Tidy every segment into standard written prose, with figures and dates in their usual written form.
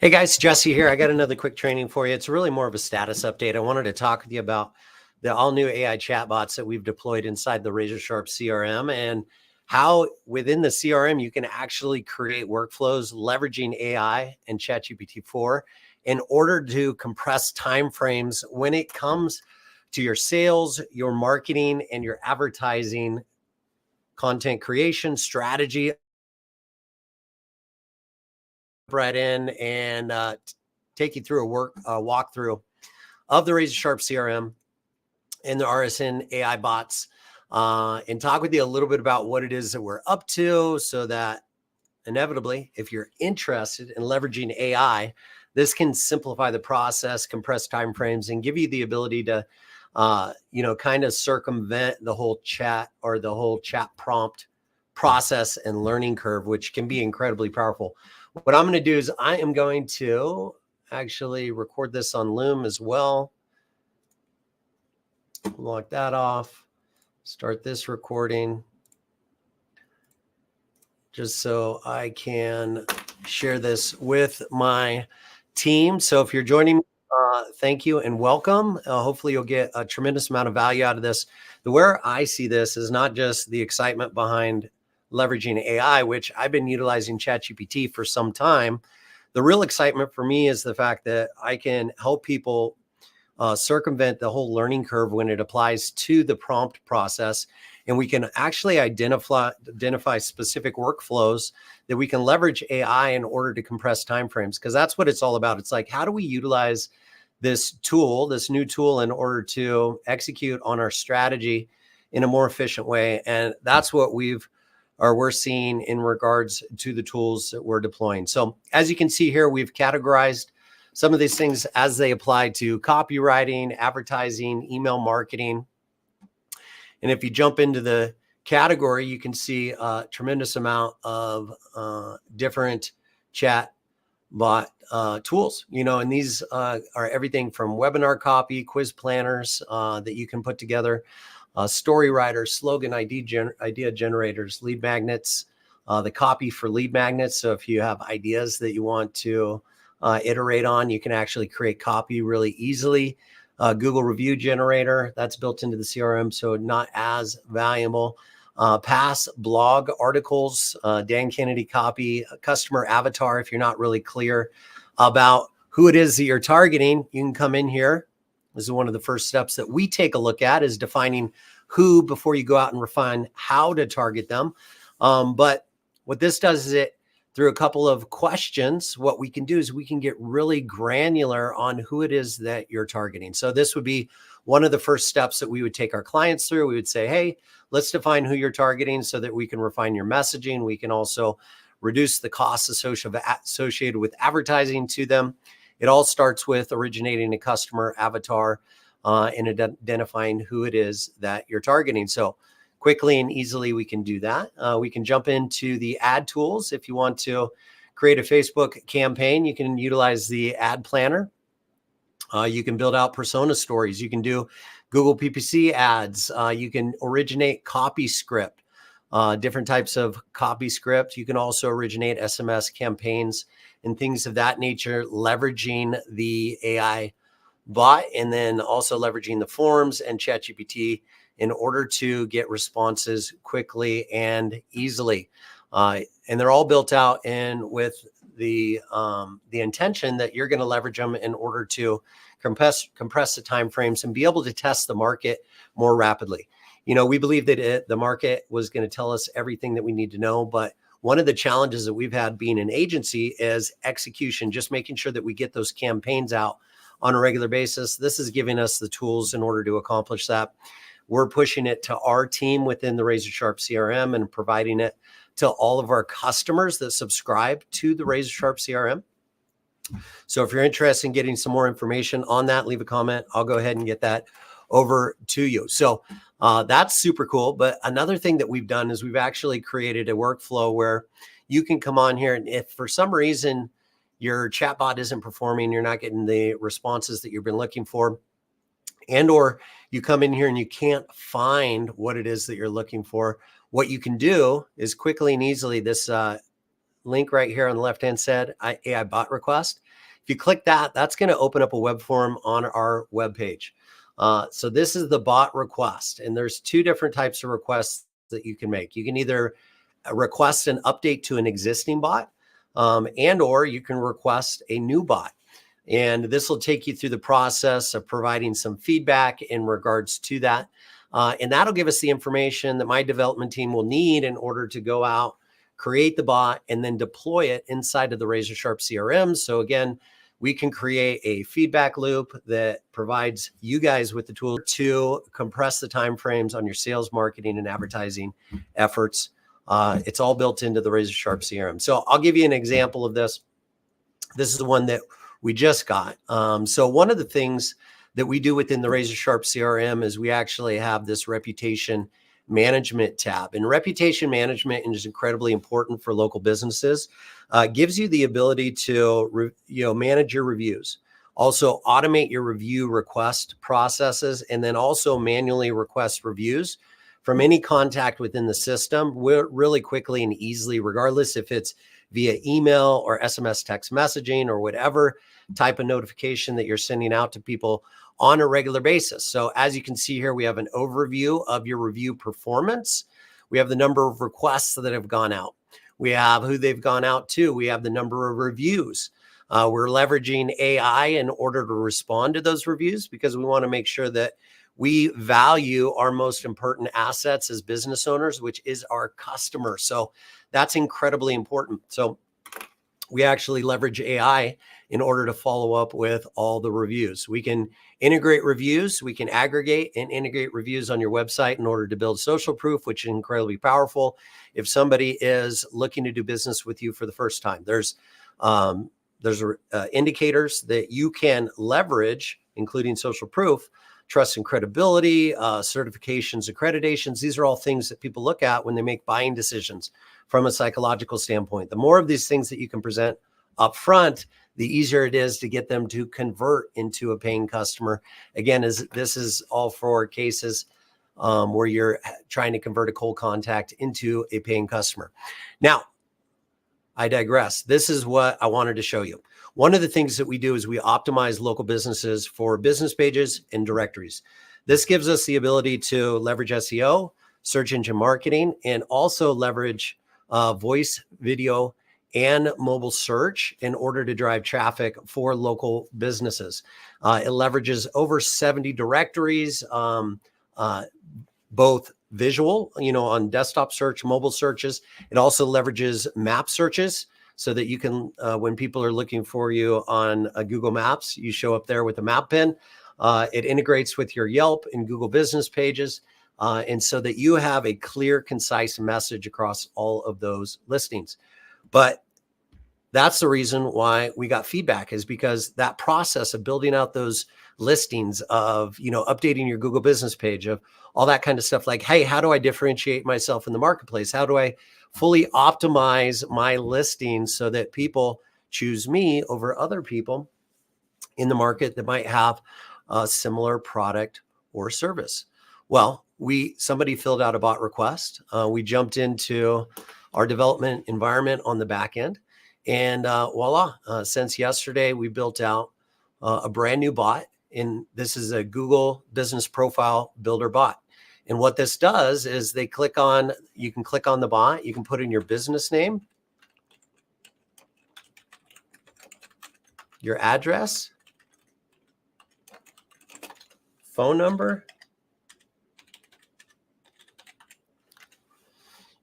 Hey guys, Jesse here. I got another quick training for you. It's really more of a status update. I wanted to talk with you about the all new AI chatbots that we've deployed inside the RazoRSharp CRM and how within the CRM you can actually create workflows leveraging AI and ChatGPT-4 in order to compress timeframes when it comes to your sales, your marketing, and your advertising, content creation strategy. Right in and take you through a walkthrough of the RazoRSharp CRM and the RSN AI bots, and talk with you a little bit about what it is that we're up to, so that inevitably, if you're interested in leveraging AI, this can simplify the process, compress timeframes, and give you the ability to, kind of circumvent the whole chat or the whole chat prompt process and learning curve, which can be incredibly powerful. What I'm going to do is I am going to actually record this on Loom as well. Lock that off. Start this recording just so I can share this with my team. So if you're joining me, thank you and welcome. Hopefully you'll get a tremendous amount of value out of this. The where I see this is not just the excitement behind leveraging AI, which I've been utilizing ChatGPT for some time. The real excitement for me is the fact that I can help people circumvent the whole learning curve when it applies to the prompt process. And we can actually identify specific workflows that we can leverage AI in order to compress timeframes, because that's what it's all about. It's like, how do we utilize this tool, this new tool, in order to execute on our strategy in a more efficient way? And that's what we're seeing in regards to the tools that we're deploying. So as you can see here, we've categorized some of these things as they apply to copywriting, advertising, email marketing. And if you jump into the category, you can see a tremendous amount of different chat bot tools, and these are everything from webinar copy, quiz planners that you can put together, story writers, slogan idea generators, lead magnets, the copy for lead magnets. So if you have ideas that you want to iterate on, you can actually create copy really easily. Google review generator, that's built into the CRM, so not as valuable. Pass blog articles, Dan Kennedy copy, customer avatar. If you're not really clear about who it is that you're targeting, you can come in here. This is one of the first steps that we take a look at, is defining who before you go out and refine how to target them. But what this does is, it through a couple of questions, what we can do is we can get really granular on who it is that you're targeting. So this would be one of the first steps that we would take our clients through. We would say, hey, let's define who you're targeting so that we can refine your messaging. We can also reduce the costs associated with advertising to them. It all starts with originating a customer avatar and identifying who it is that you're targeting. So quickly and easily we can do that. We can jump into the ad tools. If you want to create a Facebook campaign, you can utilize the ad planner. You can build out persona stories. You can do Google PPC ads. You can originate copy script, different types of copy script. You can also originate SMS campaigns and things of that nature, leveraging the AI bot, and then also leveraging the forms and ChatGPT in order to get responses quickly and easily. And they're all built out and with the intention that you're going to leverage them in order to compress the timeframes and be able to test the market more rapidly. We believe that the market was going to tell us everything that we need to know, but one of the challenges that we've had being an agency is execution, just making sure that we get those campaigns out on a regular basis. This is giving us the tools in order to accomplish that. We're pushing it to our team within the RazoRSharp CRM and providing it to all of our customers that subscribe to the RazoRSharp CRM. So if you're interested in getting some more information on that, leave a comment. I'll go ahead and get that over to you. So that's super cool. But another thing that we've done is we've actually created a workflow where you can come on here, and if for some reason your chatbot isn't performing, you're not getting the responses that you've been looking for, and or you come in here and you can't find what it is that you're looking for, what you can do is quickly and easily, this link right here on the left-hand side, AI bot request. If you click that, that's going to open up a web form on our web page. So this is the bot request, and there's two different types of requests that you can make. You can either request an update to an existing bot, and or you can request a new bot. And this will take you through the process of providing some feedback in regards to that. And that'll give us the information that my development team will need in order to go out, create the bot, and then deploy it inside of the RazoRSharp CRM. So again, we can create a feedback loop that provides you guys with the tool to compress the timeframes on your sales, marketing, and advertising efforts. It's all built into the RazoRSharp CRM. So I'll give you an example of this. This is the one that we just got. So one of the things that we do within the RazoRSharp CRM is we actually have this reputation management tab. And reputation management is incredibly important for local businesses. Gives you the ability to manage your reviews, also automate your review request processes, and then also manually request reviews from any contact within the system really quickly and easily, regardless if it's via email or SMS text messaging or whatever type of notification that you're sending out to people on a regular basis. So as you can see here, we have an overview of your review performance. We have the number of requests that have gone out. We have who they've gone out to. We have the number of reviews. We're leveraging AI in order to respond to those reviews because we want to make sure that we value our most important assets as business owners, which is our customer. So that's incredibly important. So we actually leverage AI in order to follow up with all the reviews. We can integrate reviews. We can aggregate and integrate reviews on your website in order to build social proof, which is incredibly powerful. If somebody is looking to do business with you for the first time, there's indicators that you can leverage, including social proof, trust and credibility, certifications, accreditations. These are all things that people look at when they make buying decisions from a psychological standpoint. The more of these things that you can present up front, the easier it is to get them to convert into a paying customer. Again, this is all for cases where you're trying to convert a cold contact into a paying customer. Now, I digress. This is what I wanted to show you. One of the things that we do is we optimize local businesses for business pages and directories. This gives us the ability to leverage SEO, search engine marketing, and also leverage voice, video, and mobile search in order to drive traffic for local businesses. It leverages over 70 directories, both visual, on desktop search, mobile searches. It also leverages map searches so that you can, when people are looking for you on Google Maps, you show up there with a map pin. It integrates with your Yelp and Google business pages. And so that you have a clear, concise message across all of those listings. But that's the reason why we got feedback, is because that process of building out those listings, of, updating your Google business page, of all that kind of stuff, like, hey, how do I differentiate myself in the marketplace? How do I fully optimize my listings so that people choose me over other people in the market that might have a similar product or service? Well, somebody filled out a bot request. We jumped into our development environment on the back end, and voila, since yesterday, we built out a brand new bot. And this is a Google Business Profile Builder bot. And what this does is you can click on the bot, you can put in your business name, your address, phone number.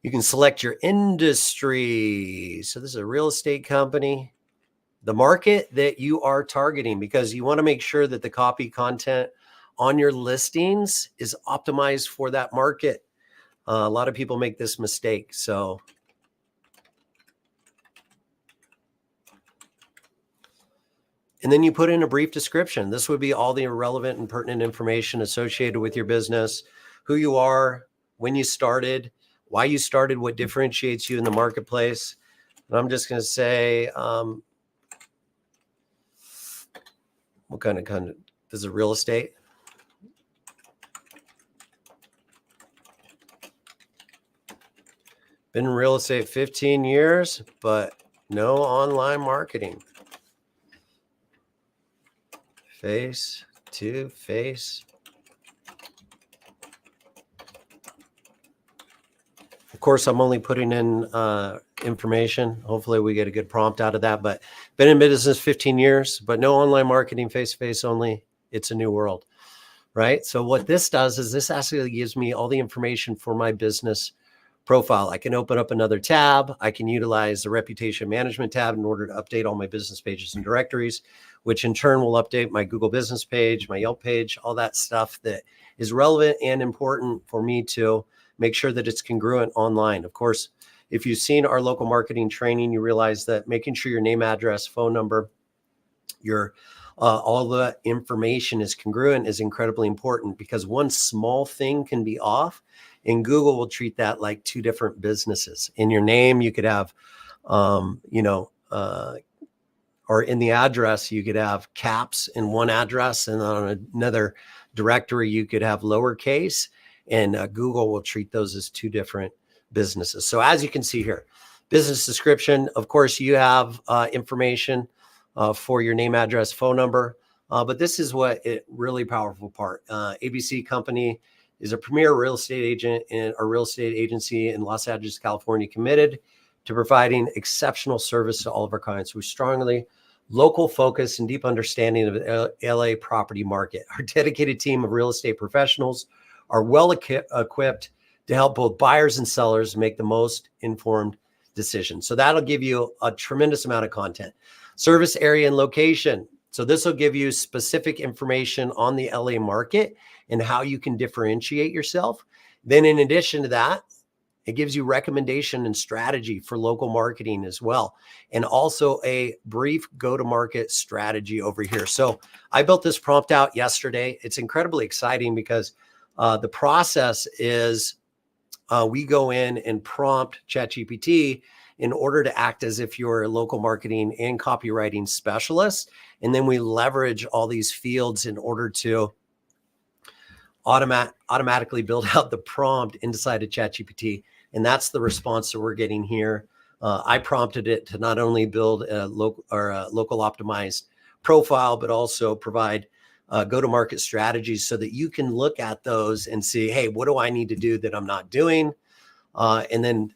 You can select your industry. So this is a real estate company, the market that you are targeting, because you want to make sure that the copy content on your listings is optimized for that market. A lot of people make this mistake. So and then you put in a brief description. This would be all the relevant and pertinent information associated with your business, who you are, when you started, why you started, what differentiates you in the marketplace. And I'm just going to say, what kind of this is real estate. Been in real estate 15 years, but No online marketing. Face to face. Of course, I'm only putting in information. Hopefully we get a good prompt out of that, but been in business 15 years, but no online marketing, face-to-face only. It's a new world, right? So what this does is this actually gives me all the information for my business profile. I can open up another tab. I can utilize the reputation management tab in order to update all my business pages and directories, which in turn will update my Google business page, my Yelp page, all that stuff that is relevant and important for me to make sure that it's congruent online. Of course, if you've seen our local marketing training, you realize that making sure your name, address, phone number, your all the information is congruent is incredibly important, because one small thing can be off and Google will treat that like two different businesses. In your name, you could have, or in the address, you could have caps in one address, and on another directory, you could have lowercase, and Google will treat those as two different businesses. So as you can see here, business description, of course, you have information for your name, address, phone number. But this is what it really powerful part. ABC Company is a premier real estate agent and a real estate agency in Los Angeles, California, committed to providing exceptional service to all of our clients. We strongly local focus and deep understanding of the LA property market. Our dedicated team of real estate professionals are well equipped to help both buyers and sellers make the most informed decisions. So that'll give you a tremendous amount of content. Service area and location. So this will give you specific information on the LA market and how you can differentiate yourself. Then in addition to that, it gives you recommendation and strategy for local marketing as well. And also a brief go-to-market strategy over here. So I built this prompt out yesterday. It's incredibly exciting because the process is we go in and prompt ChatGPT in order to act as if you're a local marketing and copywriting specialist. And then we leverage all these fields in order to automatically build out the prompt inside of ChatGPT. And that's the response that we're getting here. I prompted it to not only build a local optimized profile, but also provide go-to-market strategies so that you can look at those and see, hey, what do I need to do that I'm not doing? And then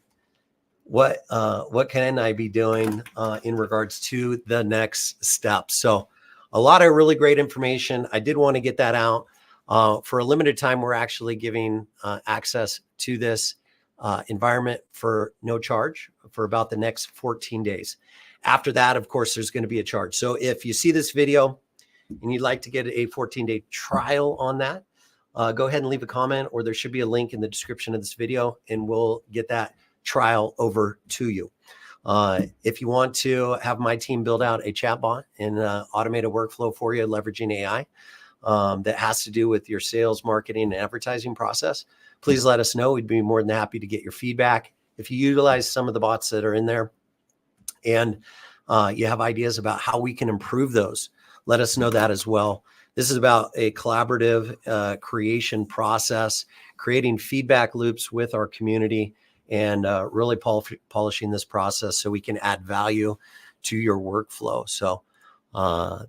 what can I be doing in regards to the next step? So a lot of really great information. I did want to get that out. For a limited time, we're actually giving access to this environment for no charge for about the next 14 days. After that, of course, there's going to be a charge. So if you see this video and you'd like to get a 14-day trial on that, go ahead and leave a comment, or there should be a link in the description of this video, and we'll get that trial over to you. If you want to have my team build out a chatbot and automate a workflow for you, leveraging AI that has to do with your sales, marketing, and advertising process, please let us know. We'd be more than happy to get your feedback. If you utilize some of the bots that are in there and you have ideas about how we can improve those, let us know that as well. This is about a collaborative creation process, creating feedback loops with our community, and really polishing this process so we can add value to your workflow. So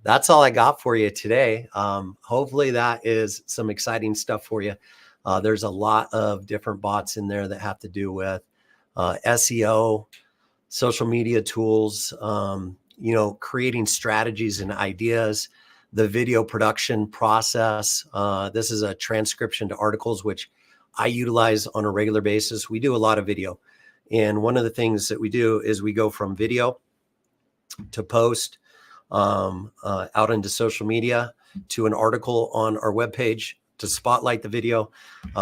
that's all I got for you today. Hopefully that is some exciting stuff for you. There's a lot of different bots in there that have to do with SEO, social media tools, creating strategies and ideas, the video production process. This is a transcription to articles, which I utilize on a regular basis. We do a lot of video. And one of the things that we do is we go from video to post out into social media to an article on our webpage to spotlight the video.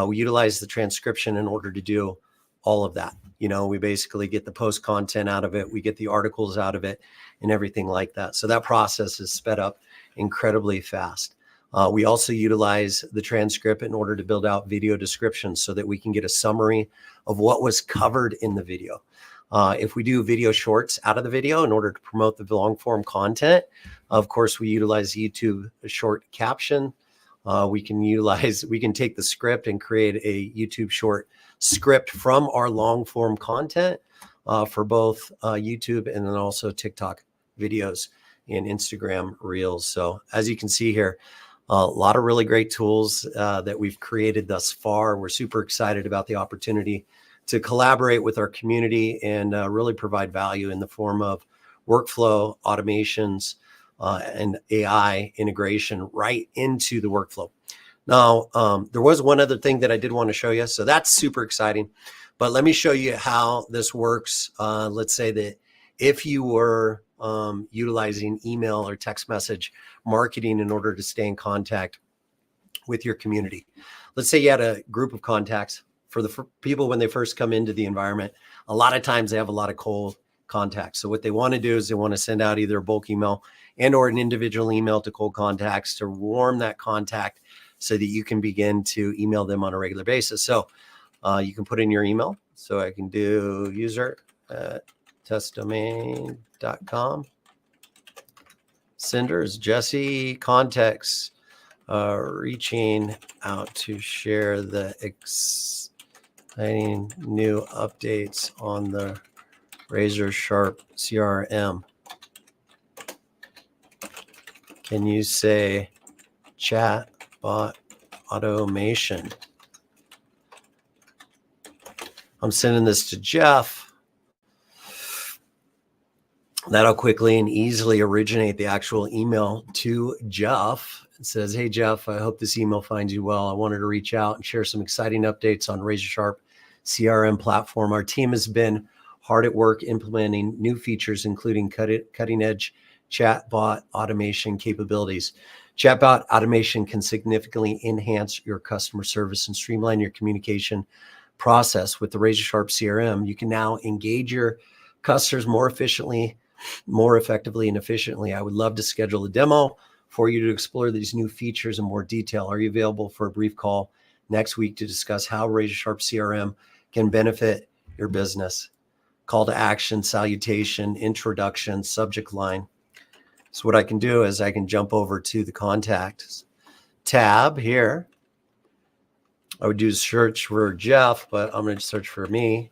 We utilize the transcription in order to do all of that. We basically get the post content out of it. We get the articles out of it and everything like that. So that process is sped up incredibly fast. We also utilize the transcript in order to build out video descriptions so that we can get a summary of what was covered in the video. If we do video shorts out of the video in order to promote the long form content, of course, we utilize YouTube short caption. We can take the script and create a YouTube short script from our long form content. for both YouTube and then also TikTok videos and Instagram Reels. So as you can see here, a lot of really great tools that we've created thus far. We're super excited about the opportunity to collaborate with our community and really provide value in the form of workflow automations and AI integration right into the workflow. Now, there was one other thing that I did want to show you. So that's super exciting. But let me show you how this works. Let's say that if you were utilizing email or text message marketing in order to stay in contact with your community. Let's say you had a group of contacts for the people when they first come into the environment. A lot of times they have a lot of cold contacts. So what they want to do is they want to send out either a bulk email and or an individual email to cold contacts to warm that contact so that you can begin to email them on a regular basis. So you can put in your email. So I can do user@testdomain.com. Sender is Jesse. Context, reaching out to share the exciting new updates on the RazoRSharp-CRM. Can you say chatbot automation? I'm sending this to Jeff. That'll quickly and easily originate the actual email to Jeff. It says, hey, Jeff, I hope this email finds you well. I wanted to reach out and share some exciting updates on RazoRSharp CRM platform. Our team has been hard at work implementing new features, including cutting edge chatbot automation capabilities. Chatbot automation can significantly enhance your customer service and streamline your communication process. With the RazoRSharp CRM, you can now engage your customers more efficiently, more effectively, and efficiently. I would love to schedule a demo for you to explore these new features in more detail. Are you available for a brief call next week to discuss how RazoRSharp CRM can benefit your business? Call to action, salutation, introduction, subject line. So what I can do is I can jump over to the contacts tab here. I would do search for Jeff, but I'm going to search for me.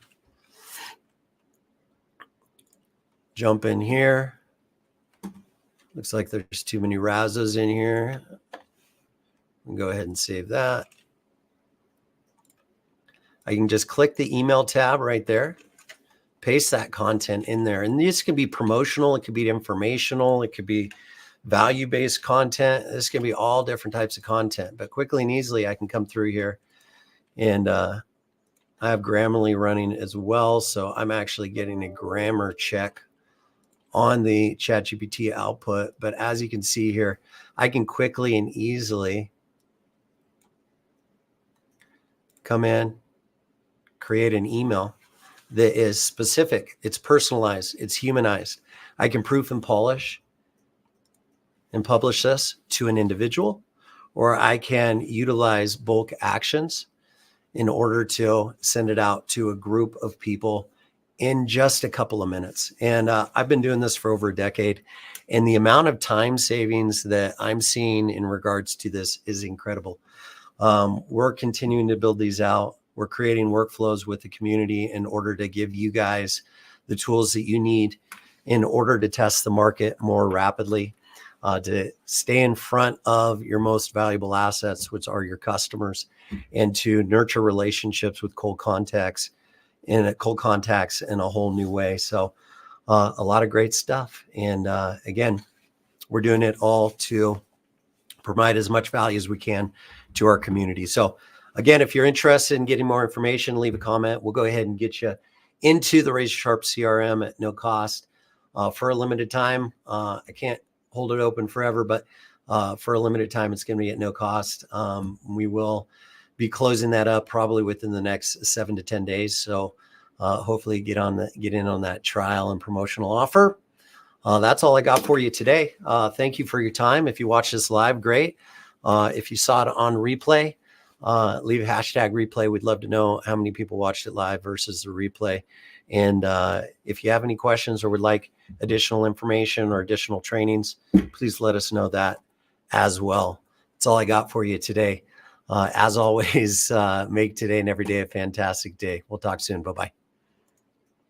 Jump in here. Looks like there's too many Razos in here. I'll go ahead and save that. I can just click the email tab right there, paste that content in there. And this can be promotional. It could be informational. It could be value-based content. This can be all different types of content. But quickly and easily, I can come through here. And I have Grammarly running as well. So I'm actually getting a grammar check on the ChatGPT output. But as you can see here, I can quickly and easily come in, create an email that is specific. It's personalized. It's humanized. I can proof and polish and publish this to an individual, or I can utilize bulk actions in order to send it out to a group of people in just a couple of minutes. And I've been doing this for over a decade. And the amount of time savings that I'm seeing in regards to this is incredible. We're continuing to build these out. We're creating workflows with the community in order to give you guys the tools that you need in order to test the market more rapidly, to stay in front of your most valuable assets, which are your customers, and to nurture relationships with cold contacts in a whole new way. So a lot of great stuff. And again, we're doing it all to provide as much value as we can to our community. So again, if you're interested in getting more information, leave a comment. We'll go ahead and get you into the RazoRSharp CRM at no cost for a limited time. I can't hold it open forever, but for a limited time, it's going to be at no cost. We will be closing that up probably within the next 7 to 10 days. So hopefully get in on that trial and promotional offer. That's all I got for you today. Thank you for your time. If you watch this live, great. If you saw it on replay, leave a hashtag replay. We'd love to know how many people watched it live versus the replay. And if you have any questions or would like additional information or additional trainings, please let us know that as well. That's all I got for you today. As always, make today and every day a fantastic day. We'll talk soon. Bye-bye.